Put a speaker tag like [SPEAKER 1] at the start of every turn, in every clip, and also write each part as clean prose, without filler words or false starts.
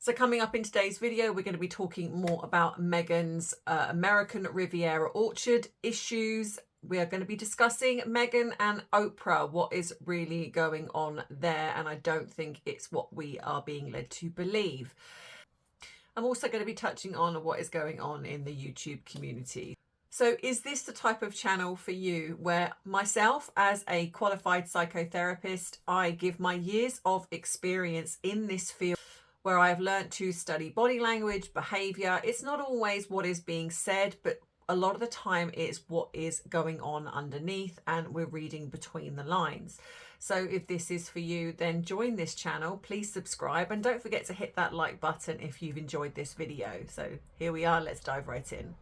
[SPEAKER 1] So coming up in today's video, we're going to be talking more about Meghan's American Riviera Orchard issues. We are going to be discussing Meghan and Oprah, what is really going on there. And I don't think it's what we are being led to believe. I'm also going to be touching on what is going on in the YouTube community. So is this the type of channel for you where myself as a qualified psychotherapist, I give my years of experience in this field where I've learned to study body language, behavior. It's not always what is being said, but a lot of the time it's what is going on underneath and we're reading between the lines. So if this is for you, then join this channel, please subscribe and don't forget to hit that like button if you've enjoyed this video. So here we are, let's dive right in.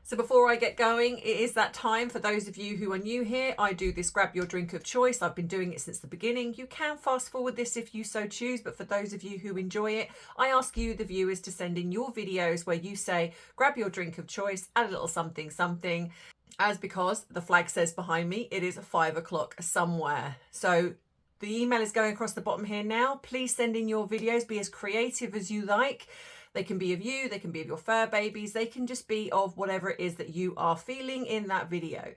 [SPEAKER 1] So before I get going, it is that time for those of you who are new here. I do this grab your drink of choice. I've been doing it since the beginning. You can fast forward this if you so choose, but for those of you who enjoy it, I ask you, the viewers, to send in your videos where you say, grab your drink of choice, add a little something, something, as because the flag says behind me, it is 5 o'clock somewhere. So the email is going across the bottom here now. Please send in your videos, be as creative as you like. They can be of you, they can be of your fur babies, they can just be of whatever it is that you are feeling in that video.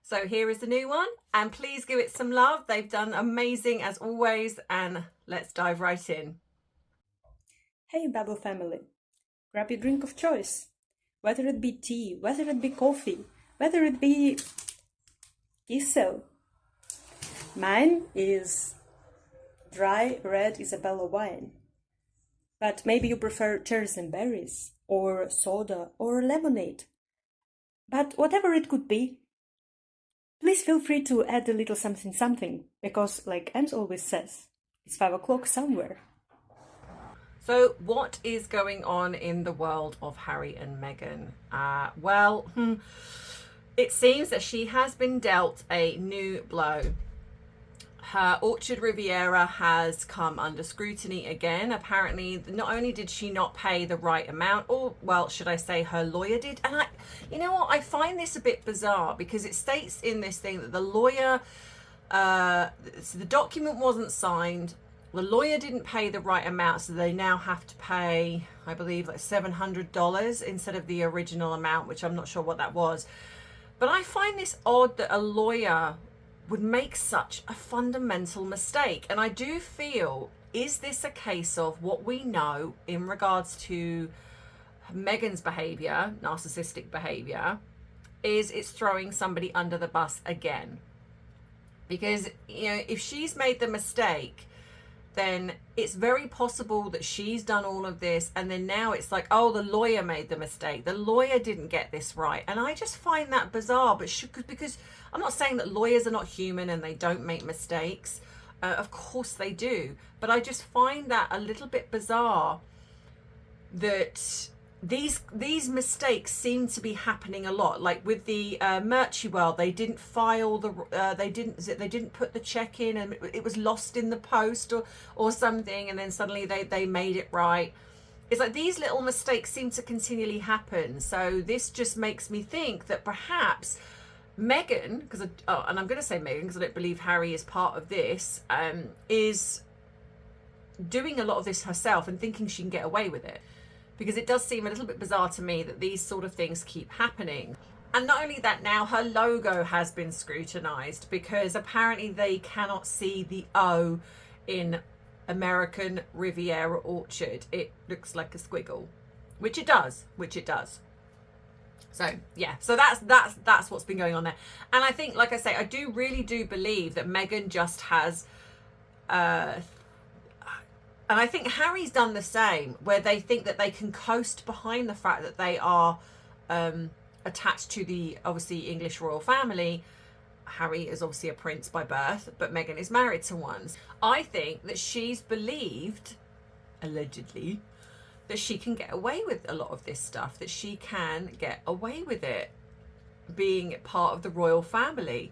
[SPEAKER 1] So here is the new one, and please give it some love. They've done amazing as always, and let's dive right in.
[SPEAKER 2] Hey Babble family, grab your drink of choice. Whether it be tea, whether it be coffee, whether it be diesel. Mine is dry red Isabella wine. But maybe you prefer cherries and berries, or soda, or lemonade. But whatever it could be, please feel free to add a little something something, because like Ems always says, it's 5 o'clock somewhere.
[SPEAKER 1] So what is going on in the world of Harry and Meghan? It seems that she has been dealt a new blow. Her Orchard Riviera has come under scrutiny again. Apparently, not only did she not pay the right amount, or, well, should I say her lawyer did? And you know what? I find this a bit bizarre because it states in this thing that the lawyer, so the document wasn't signed. The lawyer didn't pay the right amount, so they now have to pay, I believe, like $700 instead of the original amount, which I'm not sure what that was. But I find this odd that a lawyer would make such a fundamental mistake. And I do feel, is this a case of what we know in regards to Meghan's behavior, narcissistic behavior, is it's throwing somebody under the bus again? Because, you know, if she's made the mistake, then it's very possible that she's done all of this and then now it's like, oh, the lawyer made the mistake, the lawyer didn't get this right. And I just find that bizarre, but because I'm not saying that lawyers are not human and they don't make mistakes, of course they do, but I just find that a little bit bizarre that these mistakes seem to be happening a lot. Like with the Merchy World, they didn't file the they didn't put the check in and it was lost in the post or something, and then suddenly they made it right. It's like these little mistakes seem to continually happen. So this just makes me think that perhaps Meghan, because and I'm going to say Meghan because I don't believe Harry is part of this, is doing a lot of this herself and thinking she can get away with it. Because it does seem a little bit bizarre to me that these sort of things keep happening. And not only that, now her logo has been scrutinized because apparently they cannot see the O in American Riviera Orchard. It looks like a squiggle, which it does. So yeah, so that's what's been going on there. And I think, like I say, I really do believe that Meghan just has and I think Harry's done the same, where they think that they can coast behind the fact that they are attached to the, obviously, English royal family. Harry is obviously a prince by birth, but Meghan is married to one. I think that she's believed, allegedly, that she can get away with a lot of this stuff, that she can get away with it, being part of the royal family.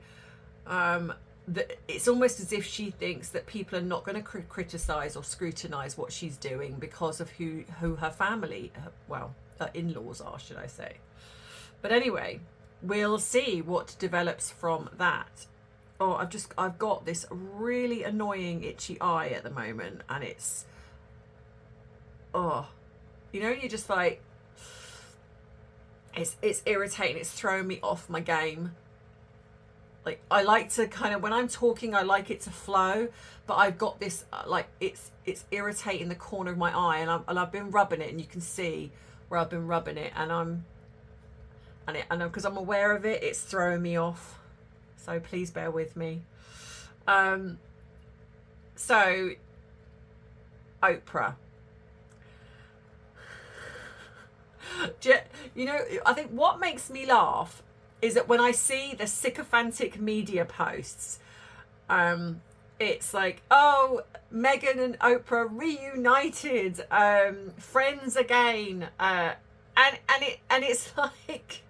[SPEAKER 1] it's almost as if she thinks that people are not going to criticize or scrutinize what she's doing because of who her family, her in-laws are, should I say. But anyway, we'll see what develops from that. Oh, I've got this really annoying itchy eye at the moment, and it's, you're just like, it's irritating. It's throwing me off my game. Like, I like to kind of, when I'm talking, I like it to flow, but I've got this it's irritating the corner of my eye, and I've been rubbing it, and you can see where I've been rubbing it, and because I'm aware of it, it's throwing me off. So please bear with me. So Oprah. I think what makes me laugh is that when I see the sycophantic media posts, it's like, oh, Meghan and Oprah reunited, friends again, and it's like,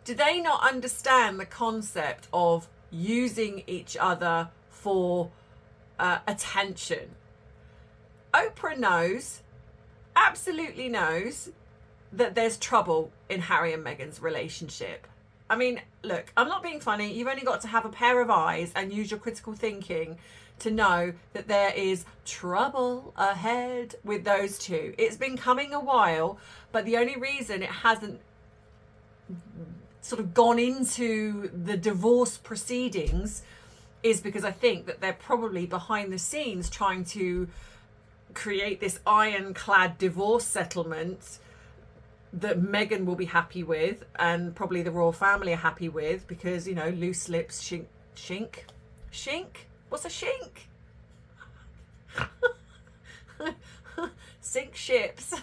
[SPEAKER 1] do they not understand the concept of using each other for attention? Oprah knows, absolutely knows, that there's trouble in Harry and Meghan's relationship. I mean, look, I'm not being funny. You've only got to have a pair of eyes and use your critical thinking to know that there is trouble ahead with those two. It's been coming a while, but the only reason it hasn't sort of gone into the divorce proceedings is because I think that they're probably behind the scenes trying to create this ironclad divorce settlement that Meghan will be happy with, and probably the royal family are happy with, because, loose lips shink. What's a shink? Sink ships.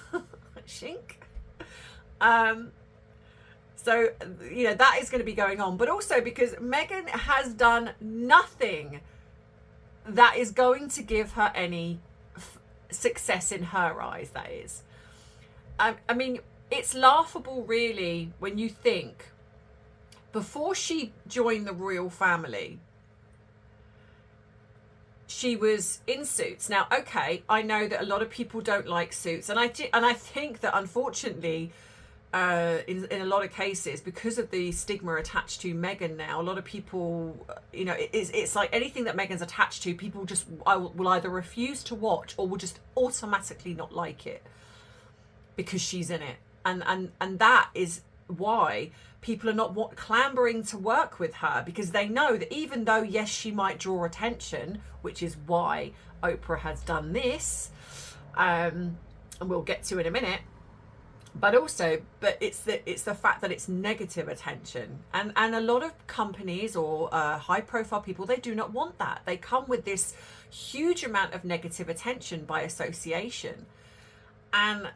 [SPEAKER 1] Shink. So, that is going to be going on. But also because Meghan has done nothing that is going to give her any success in her eyes, that is. I mean, it's laughable, really, when you think, before she joined the royal family, she was in suits. Now, okay, I know that a lot of people don't like suits, and I think that, unfortunately, in a lot of cases, because of the stigma attached to Meghan now, a lot of people, it's like anything that Meghan's attached to, people just will either refuse to watch or will just automatically not like it because she's in it. And that is why people are not clambering to work with her, because they know that even though, yes, she might draw attention, which is why Oprah has done this, and we'll get to in a minute, but it's the fact that it's negative attention, and a lot of companies or high profile people, they do not want that. They come with this huge amount of negative attention by association, and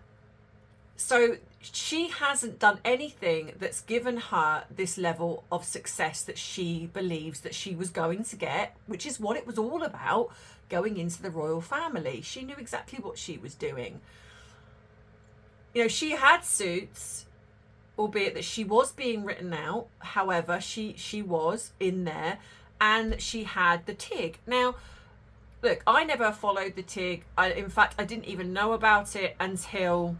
[SPEAKER 1] so she hasn't done anything that's given her this level of success that she believes that she was going to get, which is what it was all about going into the royal family. She knew exactly what she was doing. She had suits, albeit that she was being written out. However, she was in there, and she had the TIG. Now, look, I never followed the TIG. In fact, I didn't even know about it until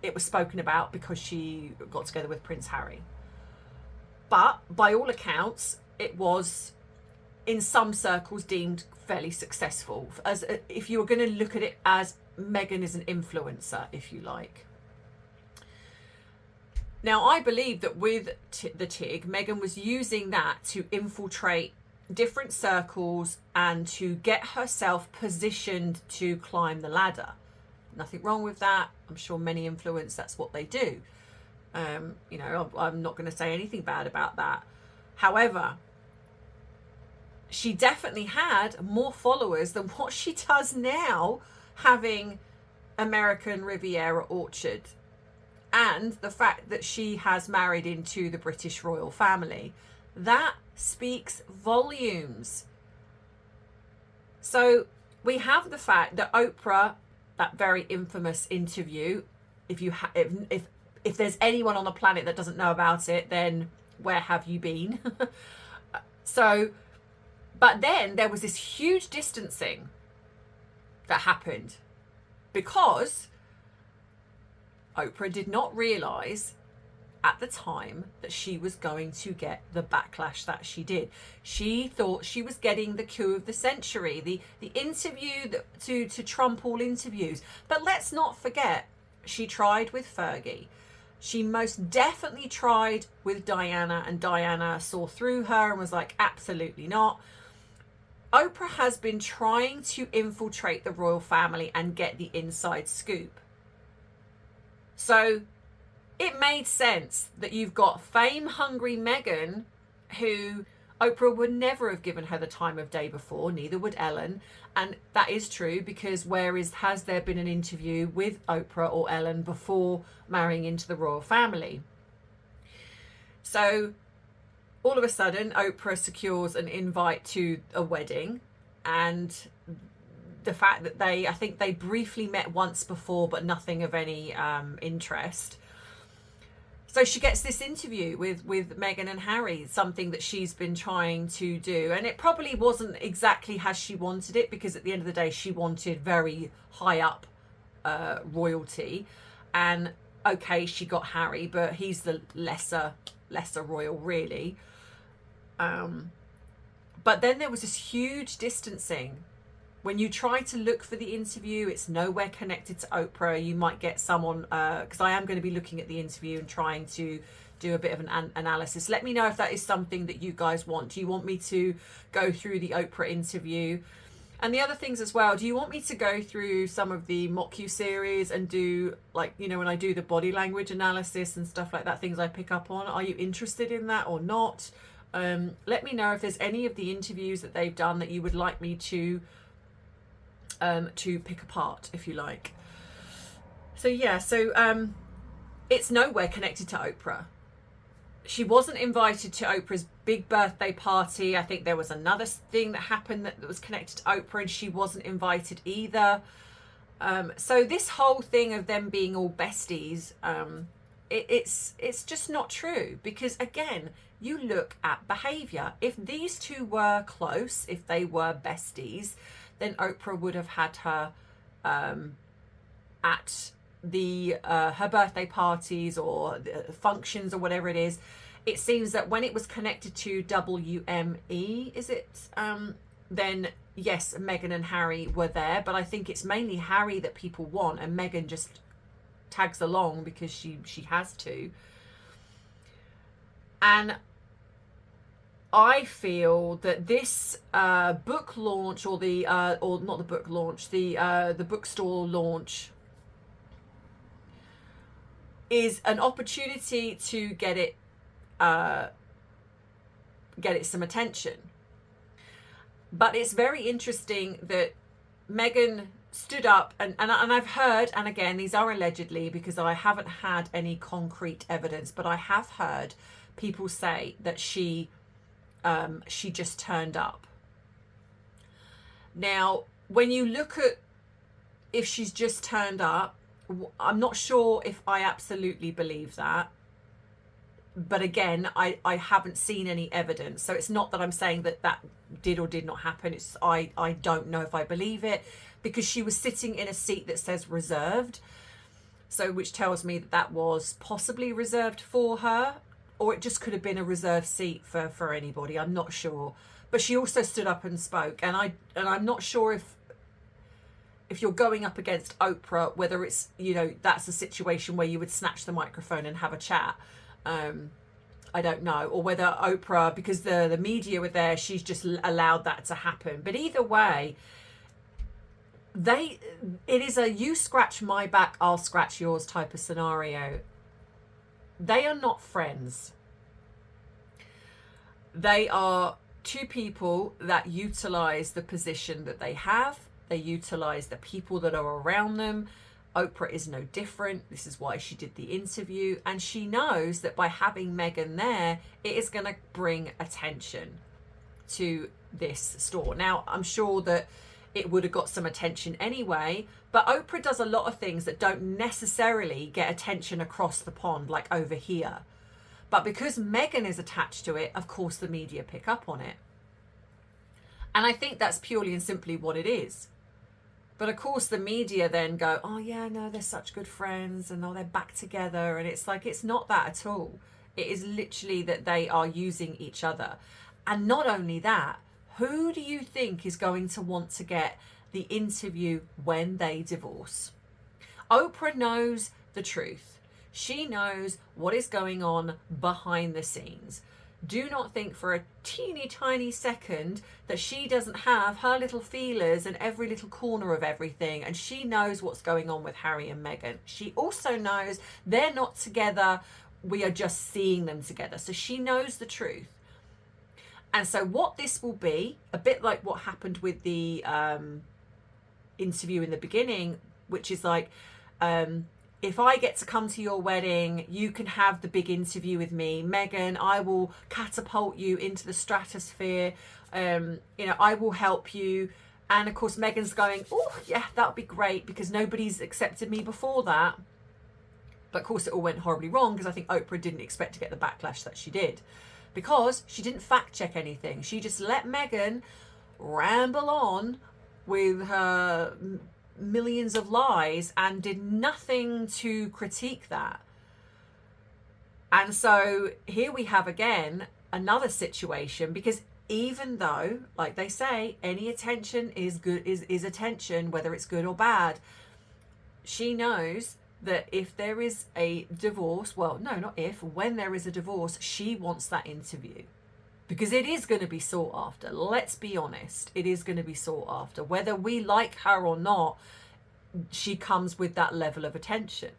[SPEAKER 1] it was spoken about, because she got together with Prince Harry. But by all accounts, it was in some circles deemed fairly successful, as if you were going to look at it as Meghan is an influencer, if you like. Now, I believe that with the TIG, Meghan was using that to infiltrate different circles and to get herself positioned to climb the ladder. Nothing wrong with that. I'm sure many influencers, that's what they do. I'm not going to say anything bad about that. However, she definitely had more followers than what she does now, having American Riviera Orchard, and the fact that she has married into the British royal family. That speaks volumes. So we have the fact that Oprah, that very infamous interview, if there's anyone on the planet that doesn't know about it, then where have you been? So But then there was this huge distancing that happened because Oprah did not realize at the time that she was going to get the backlash that she did. She thought she was getting the coup of the century, the interview to trump all interviews. But let's not forget, she tried with Fergie. She most definitely tried with Diana, and Diana saw through her and was like, absolutely not. Oprah has been trying to infiltrate the royal family and get the inside scoop. So it made sense that you've got fame-hungry Meghan, who Oprah would never have given her the time of day before, neither would Ellen. And that is true, because has there been an interview with Oprah or Ellen before marrying into the royal family? So all of a sudden, Oprah secures an invite to a wedding, and the fact that I think they briefly met once before, but nothing of any interest. So she gets this interview with Meghan and Harry, something that she's been trying to do. And it probably wasn't exactly as she wanted it, because at the end of the day, she wanted very high up royalty. And okay, she got Harry, but he's the lesser royal, really. But then there was this huge distancing. When you try to look for the interview, it's nowhere connected to Oprah. You might get someone, because I am going to be looking at the interview and trying to do a bit of an analysis. Let me know if that is something that you guys want. Do you want me to go through the Oprah interview? And the other things as well, do you want me to go through some of the mock-you-series and do, like, you know, when I do the body language analysis and stuff like that, things I pick up on? Are you interested in that or not? Let me know if there's any of the interviews that they've done that you would like me to pick apart, if you like. So yeah, it's nowhere connected to Oprah. She wasn't invited to Oprah's big birthday party. I think there was another thing that happened that was connected to Oprah, and she wasn't invited either. So this whole thing of them being all besties, it's just not true, because again, you look at behavior. If these two were close, if they were besties, then Oprah would have had her at the her birthday parties or functions or whatever it is. It seems that when it was connected to WME, is it? Then yes, Meghan and Harry were there, but I think it's mainly Harry that people want, and Meghan just tags along because she has to. And I feel that this book launch, or not the book launch, the bookstore launch, is an opportunity to get it some attention. But it's very interesting that Meghan stood up and I've heard, and again, these are allegedly because I haven't had any concrete evidence, but I have heard people say that she just turned up. Now, when you look at if she's just turned up, I'm not sure if I absolutely believe that. But again, I haven't seen any evidence. So it's not that I'm saying that did or did not happen. It's I don't know if I believe it, because she was sitting in a seat that says reserved. So which tells me that was possibly reserved for her, or it just could have been a reserved seat for anybody. I'm not sure. But she also stood up and spoke, and I'm not sure if you're going up against Oprah, whether it's, you know, that's a situation where you would snatch the microphone and have a chat. I don't know, or whether Oprah, because the media were there, she's just allowed that to happen. But either way, it is a you scratch my back, I'll scratch yours type of scenario. They are not friends. They are two people that utilize the position that they have. They utilize the people that are around them. Oprah is no different. This is why she did the interview. And she knows that by having Meghan there, it is going to bring attention to this store. Now, I'm sure that it would have got some attention anyway, but Oprah does a lot of things that don't necessarily get attention across the pond, like over here. But because Meghan is attached to it, of course the media pick up on it. And I think that's purely and simply what it is. But of course, the media then go, oh, yeah, no, they're such good friends and oh, they're back together. And it's like, it's not that at all. It is literally that they are using each other. And not only that, who do you think is going to want to get the interview when they divorce? Oprah knows the truth. She knows what is going on behind the scenes. Do not think for a teeny tiny second that she doesn't have her little feelers in every little corner of everything, and she knows what's going on with Harry and Meghan. She also knows they're not together, we are just seeing them together. So she knows the truth. And so what this will be, a bit like what happened with the interview in the beginning, which is like, if I get to come to your wedding, you can have the big interview with me. Meghan, I will catapult you into the stratosphere. I will help you. And of course, Meghan's going, oh, yeah, that would be great because nobody's accepted me before that. But of course, it all went horribly wrong because I think Oprah didn't expect to get the backlash that she did because she didn't fact check anything. She just let Meghan ramble on with her millions of lies and did nothing to critique that. And so here we have again another situation, because even though, like they say, any attention is good, is attention, whether it's good or bad, she knows that if there is a divorce, well, no, not if, when there is a divorce, she wants that interview. Because it is going to be sought after. Let's be honest. It is going to be sought after. Whether we like her or not, she comes with that level of attention.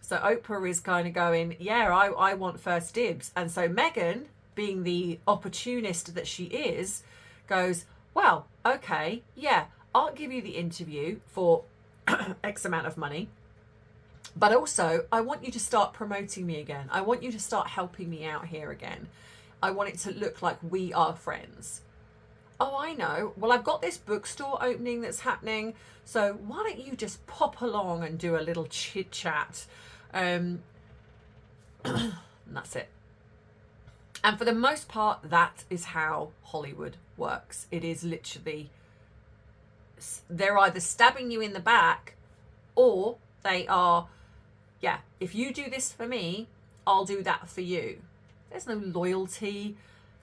[SPEAKER 1] So Oprah is kind of going, yeah, I want first dibs. And so Meghan, being the opportunist that she is, goes, well, okay, yeah, I'll give you the interview for X amount of money. But also, I want you to start promoting me again. I want you to start helping me out here again. I want it to look like we are friends. Oh, I know. Well, I've got this bookstore opening that's happening. So why don't you just pop along and do a little chit chat? And that's it. And for the most part, that is how Hollywood works. It is literally, they're either stabbing you in the back or they are, yeah, if you do this for me, I'll do that for you. There's no loyalty.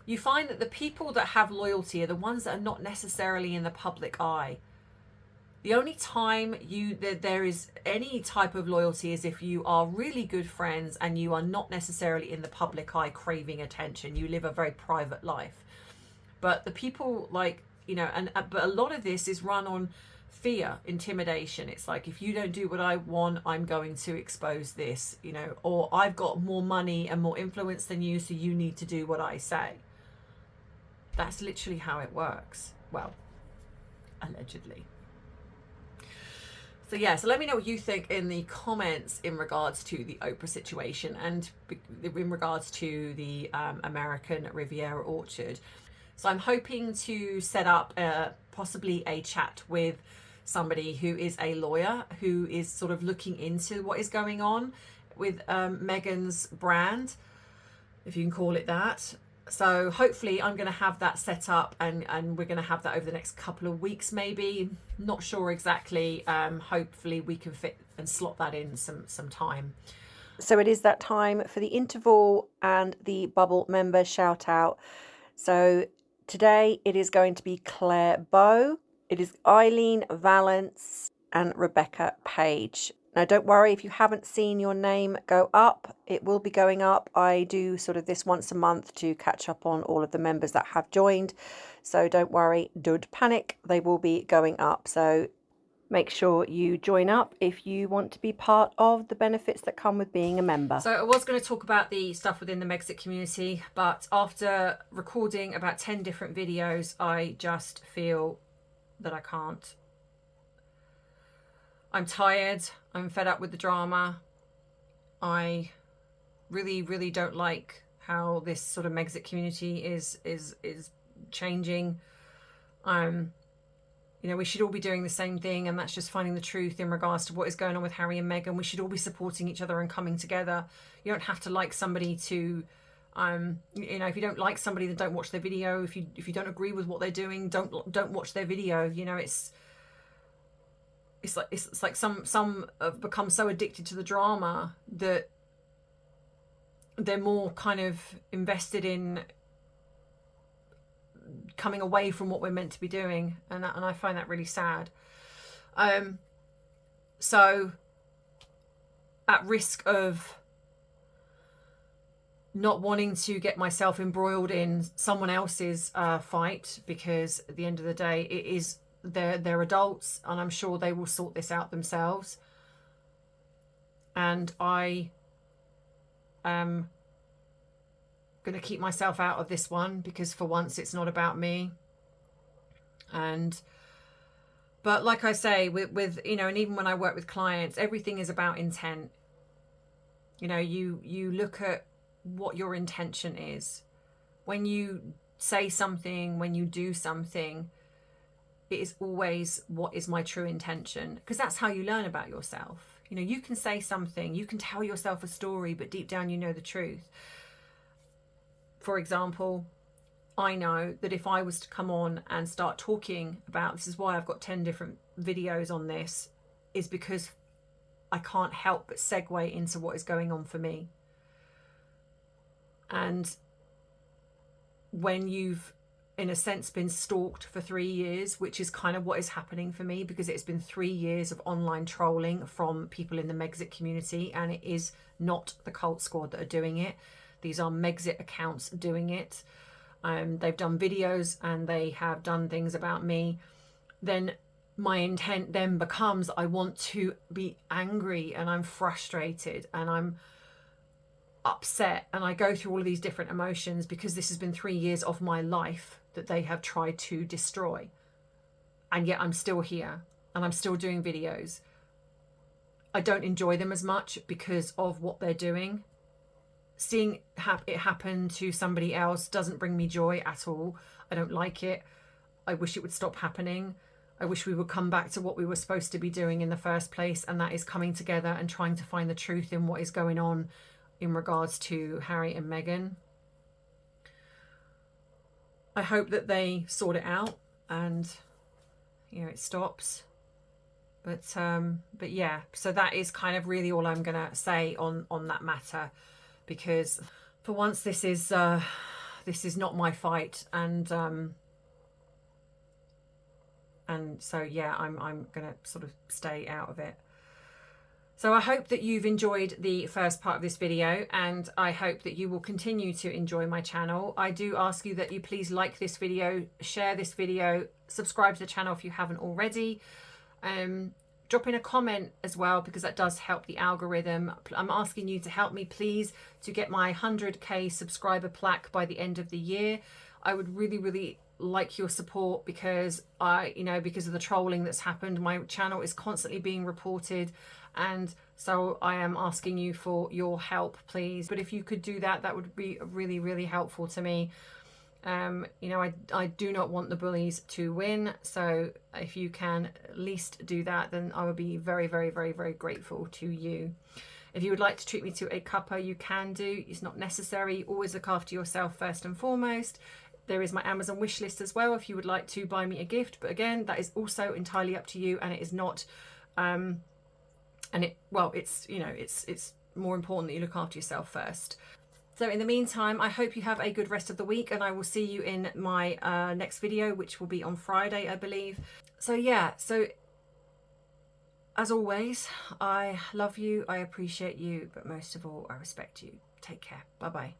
[SPEAKER 1] You find that the people that have loyalty are the ones that are not necessarily in the public eye. The only time there is any type of loyalty is if you are really good friends and you are not necessarily in the public eye craving attention. You live a very private life. But the people but a lot of this is run on fear, intimidation. It's like, if you don't do what I want, I'm going to expose this, or I've got more money and more influence than you, so you need to do what I say. That's literally how it works. Well, allegedly. So yeah, so let me know what you think in the comments in regards to the Oprah situation and in regards to the American Riviera Orchard. So I'm hoping to set up possibly a chat with somebody who is a lawyer who is sort of looking into what is going on with Meghan's brand, if you can call it that. So hopefully I'm going to have that set up and we're going to have that over the next couple of weeks, maybe. Not sure exactly. Hopefully we can fit and slot that in some time.
[SPEAKER 3] So it is that time for the interval and the bubble member shout out. So today it is going to be Claire Bow, it is Eileen Valance and Rebecca Page. Now, don't worry if you haven't seen your name go up. It will be going up. I do sort of this once a month to catch up on all of the members that have joined. So don't worry, don't panic. They will be going up. So make sure you join up if you want to be part of the benefits that come with being a member.
[SPEAKER 1] So I was going to talk about the stuff within the Megxit community, but after recording about 10 different videos, I just feel that I can't. I'm tired. I'm fed up with the drama. I really, really don't like how this sort of Megxit community is changing. We should all be doing the same thing, and that's just finding the truth in regards to what is going on with Harry and Meghan. We should all be supporting each other and coming together. You don't have to like somebody to You know, if you don't like somebody, then don't watch their video. If you don't agree with what they're doing, don't watch their video. You know, it's like some have become so addicted to the drama that they're more kind of invested in coming away from what we're meant to be doing, and I find that really sad. So at risk of not wanting to get myself embroiled in someone else's fight, because at the end of the day it is they're adults, and I'm sure they will sort this out themselves, and I am going to keep myself out of this one, because for once it's not about me. But like I say, with you know, and even when I work with clients, everything is about intent. You know, you look at what your intention is. When you say something, when you do something, it is always, what is my true intention? Because that's how you learn about yourself. You know, you can say something, you can tell yourself a story, but deep down you know the truth. For example, I know that if I was to come on and start talking about, this is why I've got 10 different videos on this, is because I can't help but segue into what is going on for me. And when you've, in a sense, been stalked for 3 years, which is kind of what is happening for me, because it's been 3 years of online trolling from people in the Megxit community, and it is not the Cult Squad that are doing it. These are Megxit accounts doing it. They've done videos and they have done things about me. Then my intent then becomes, I want to be angry, and I'm frustrated, and I'm upset, and I go through all of these different emotions, because this has been 3 years of my life that they have tried to destroy, and yet I'm still here and I'm still doing videos. I don't enjoy them as much because of what they're doing. Seeing it happen to somebody else doesn't bring me joy at all. I don't like it. I wish it would stop happening. I wish we would come back to what we were supposed to be doing in the first place, and that is coming together and trying to find the truth in what is going on in regards to Harry and Meghan. I hope that they sort it out and, you know, it stops. But yeah, so that is kind of really all I'm gonna say on that matter, because for once this is not my fight, and so yeah, I'm gonna sort of stay out of it. So I hope that you've enjoyed the first part of this video, and I hope that you will continue to enjoy my channel. I do ask you that you please like this video, share this video, subscribe to the channel if you haven't already. Drop in a comment as well, because that does help the algorithm. I'm asking you to help me, please, to get my 100k subscriber plaque by the end of the year. I would really, really like your support, because because of the trolling that's happened, my channel is constantly being reported, and so I am asking you for your help, please. But if you could do that, that would be really, really helpful to me. I do not want the bullies to win, so if you can at least do that, then I would be very, very, very, very grateful to you. If you would like to treat me to a cuppa, you can do. It's not necessary. Always look after yourself first and foremost. There is my Amazon wish list as well if you would like to buy me a gift, but again, that is also entirely up to you, and it is not it's more important that you look after yourself first. So in the meantime, I hope you have a good rest of the week, and I will see you in my next video, which will be on Friday, I believe. So yeah, so as always, I love you, I appreciate you, but most of all, I respect you. Take care. Bye-bye.